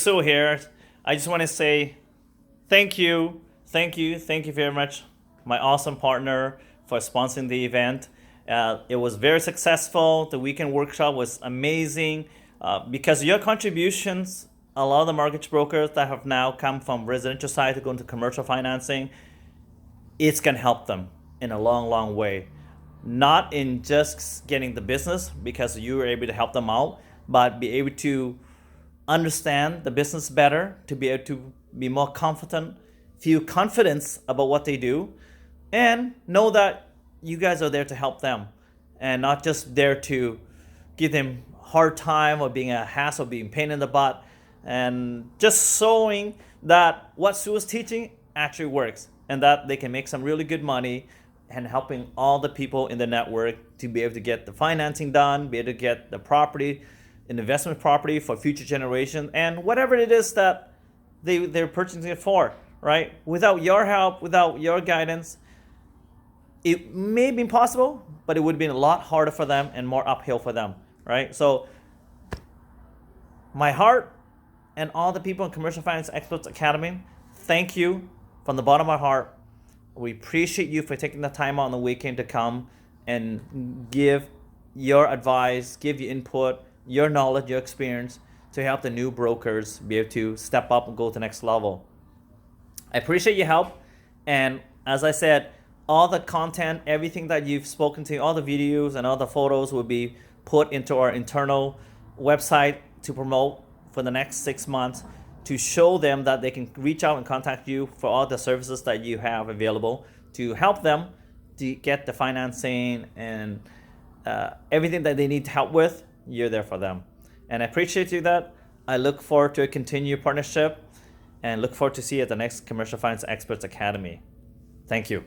Sue here. I just want to say thank you, thank you very much, my awesome partner, for sponsoring the event. It was very successful. The weekend workshop was amazing because your contributions, a lot of the mortgage brokers that have now come from residential side to go into commercial financing, it's going to help them in a long, long way. Not in just getting the business because you were able to help them out, but be able to understand the business better, to be able to be more confident, feel confidence about what they do, and know that you guys are there to help them and not just there to give them hard time or being a hassle, being pain in the butt, and just showing that what Sue is teaching actually works and that they can make some really good money and helping all the people in the network to be able to get the financing done, be able to get the property, an investment property for future generation, and whatever it is that they're purchasing it for, right? Without your help, without your guidance, it may be impossible, but it would have been a lot harder for them and more uphill for them, right? So my heart and all the people in Commercial Finance Experts Academy, thank you from the bottom of my heart. We appreciate you for taking the time out on the weekend to come and give your advice, give your input, your knowledge, your experience to help the new brokers be able to step up and go to the next level. I appreciate your help. And as I said, all the content, everything that you've spoken to, all the videos and all the photos will be put into our internal website to promote for the next 6 months, to show them that they can reach out and contact you for all the services that you have available to help them to get the financing and everything that they need help with. You're there for them. And I appreciate you that. I look forward to a continued partnership and look forward to see you at the next Commercial Finance Experts Academy. Thank you.